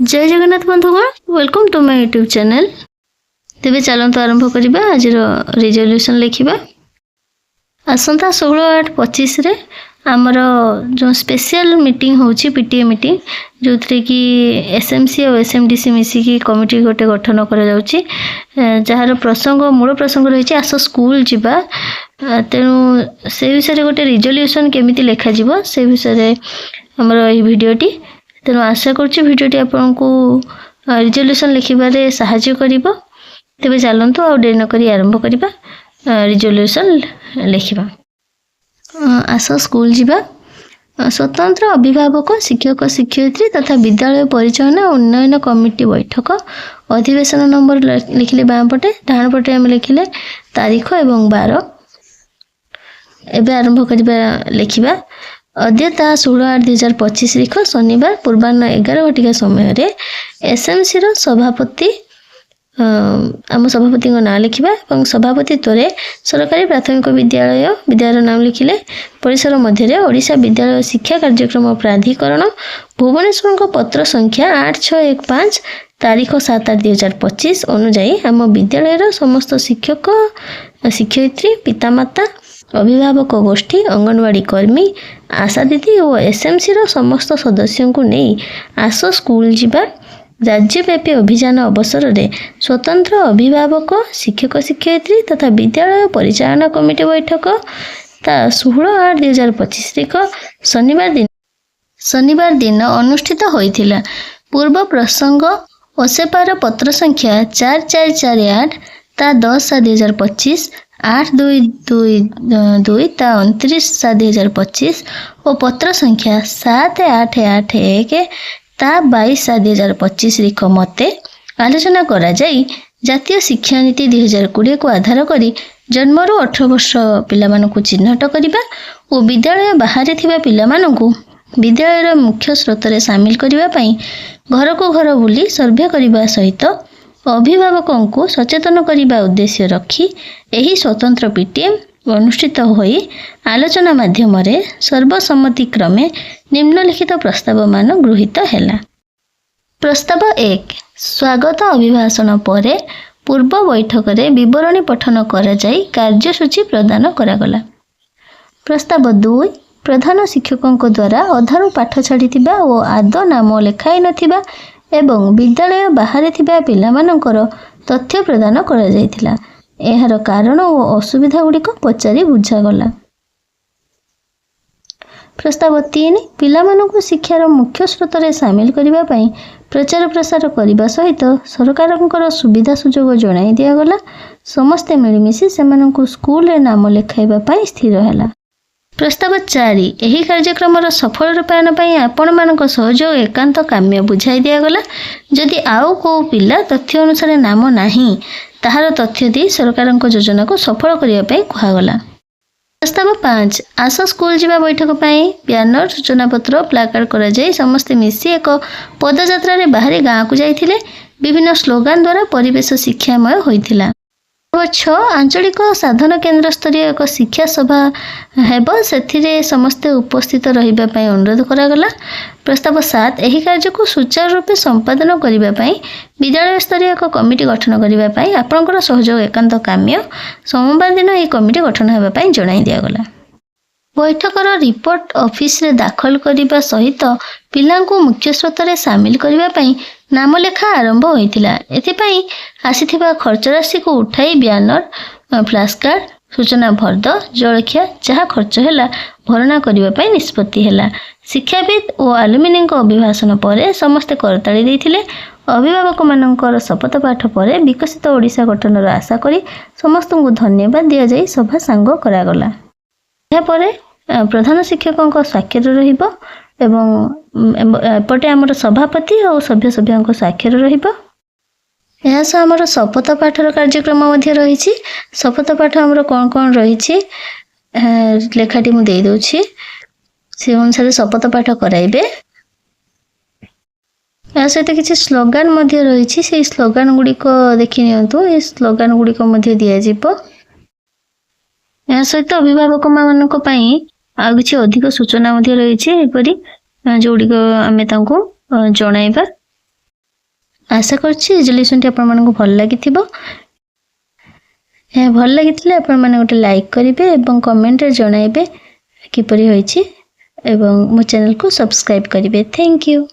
जय जगन्नाथ बंधुगण, welcome to my YouTube channel. तेबे चलतु आरंभ करबा। आज रिजोल्यूशन लिखिबा। आसंता 16/8/25 रे आमर जो स्पेशल मीटिंग होची पीटीएम मीटिंग, जो थरे कि एसएमसी और एसएमडीसी मिसिकी कमिटी गोटे गठन करा जाउची, जहार प्रसंग मूल प्रसंग रही आस स्कूल जीवा। तेणु से विषय गोटे रिजोल्यूशन केमिति लेखा जीवो से विषय हमर ए वीडियोटी। तेणु आशा करुच्ची वीडियोटी आपको रिजोल्यूशन लिखिबारे सहायता करिबो। तेबे चलंतु आ डेरी न करी आरंभ करिबा रिजोल्यूशन लिखिबा। आस स्कूल जीवा। स्वतंत्र अभिभावक शिक्षक शिक्षयित्री तथा विद्यालय परिचालन उन्नयन कमिटी बैठक अधिवेशन नंबर लिखिले बाम पटे, डाण पटे हम लिखिले तारीख एवं 12। एबे आरंभ करिबा लिखिबा। अद्यता 16/8/2025 तारीख शनिवार पूर्वाह्न 11 घटिका समय एसएमसी रो सभापति आम सभापति ना लिखा और सभापति तोरे सरकारी प्राथमिक विद्यालय नाम लिखिले। परिसर मध्य ओडिशा विद्यालय शिक्षा कार्यक्रम प्राधिकरण भुवनेश्वर को पत्र संख्या 8615 तारीख 7/8/2025 अनुजाई आम विद्यालय समस्त शिक्षक शिक्षयित्री पितामाता अभिभावक गोष्ठी अंगनवाड़ी कर्मी आशा दीदी और एसएमसी रो समस्त सदस्यों को नहीं आस स्कूल जीवा राज्यव्यापी अभियान अवसर में स्वतंत्र अभिभावक शिक्षक शिक्षयित्री तथा विद्यालय परिचालन कमिटी बैठक 16/8/2025 तारीख शनिवार दिन अनुष्ठित होइथिला। पूर्व प्रसंग ओसेपार पत्र संख्या 4448 ता 10/2025 8/2/22 ता 29/2025 और पत्र संख्या 7881 ता 22/2025 रिख मते आलोचना करा जाई जातीय शिक्षा नीति 2020 को आधार करी जन्मरू 18 वर्ष पिलामानकु चिन्हट करिबा और विद्यालय बाहर थिबा पिलामानकु विद्यालय मुख्य स्रोत रे शामिल करिबा पई घर को घर बुली सर्वे करिबा सहित अभिभावकों को सचेतन करने उद्देश्य रखी एही स्वतंत्र पीटीएम अनुष्ठित होई आलोचना माध्यम रे सर्वसम्मति क्रमे निम्नलिखित प्रस्ताव मान गृहीत हैला। प्रस्ताव 1 स्वागत अभिभाषण परे पूर्व बैठक रे विवरणी पठन करा जाई कार्यसूची प्रदान करागला। प्रस्ताव 2 प्रधान शिक्षकों द्वारा अधारू पाठ छाड़िथिबा और आदौ नाम लेखाई नथिबा एवं विद्यालय बाहर थिबा पिलामानकर तथ्य प्रदान करा जायथिला। एहार कारण और असुविधा गुड़िक पचारि बुझागला। प्रस्ताव 3 पिलामानकु शिक्षार मुख्य स्रोत रे शामिल करिबा पई प्रचार प्रसार करिबा सहित सरकारंकर सुविधा सुजोग जणाई दियागला। समस्ते मिलिमिशि सेमानकु स्कूल रे नाम लेखाइबा पई स्थिर हैला। प्रस्ताव 4 एही कार्यक्रम सफल रूपायन पई आपण मानक सहयोग एकांत काम्य बुझाई दियागला। जदि आउ को पिला तथ्य अनुसार नाम नाही ताहार तथ्य दी सरकार योजना को सफल करने कहगला। प्रस्ताव 5 आस स्कूल जीवा बैठक पई ब्यानर सूचना पत्र प्लाकार्ड करा जाई समस्ते मिसी एक पदयात्रा रे बाहरी गाँव को जाइथिले। विभिन्न स्लोगान द्वारा परिवेश शिक्षामय होइथिला। 6 आंचलिक साधन केन्द्र स्तरीय एक शिक्षा सभा हेब से समस्ते उपस्थित रहिबा पई अनुरोध करागला। प्रस्ताव 7 एही कार्य को सुचारू रूपे संपादन करिबा पई विद्यालय स्तरीय एक कमिटी गठन करिबा पई आपनकर सहयोग एकांत काम्य सोमवार दिन एही कमिटी गठन हेबा पई जणाई दियागला। बैठकर रिपोर्ट ऑफिस रे दाखल करिबा सहित पिलांको मुख्य स्रोत रे शामिल करिबा पई नाम लेखा आरंभ होइथिला। एथिपई आसीथिबा खर्च राशि को उठाई ब्यानर फ्लैश कार्ड सूचना भर्द जलखिया जहाँ खर्च हैला भरणा करिबा पई निष्पत्ति हैला। शिक्षाविद और आलुमिनी अभिभाषण पर समस्ते करताली देइथिले। अभिभावक मानकर शपथ पाठ पर विकसित ओडिशा गठनर आशा करी समस्त को धन्यवाद दिया जाई सभा सांग करागला। यापर प्रधान शिक्षकों स्वाक्षर रहिबो एवं एपटे आमर सभापति और सभ्य सभ्यों स्वाक्षर रहिबो। यह सह आमर शपथ पाठर कार्यक्रम मध्य रही। शपथ पाठ आमर कौन कौन रही लेखाटी मु दे दोछि से अनुसार शपथ पाठ कराइबे। या सहित किसी स्लोगान मध्य रही से स्लोगान गुड़िक देखि नियंतु। ए स्लोगान गुड़िक मध्य दिया जिवो। या सहित अभिभावक मानक पई आ किछि अधिक सूचना मध्य रही एपरि जोड़िक आमे तांको जणाइबा। आशा करछि रिजोल्यूशनटी आपको भल लगी। भल लगी आपण मैंने गोटे लाइक करेंगे और कमेंट रे जणाइबे किपरि होइछि एवं मो चैनल को सब्सक्राइब करेंगे। Thank you.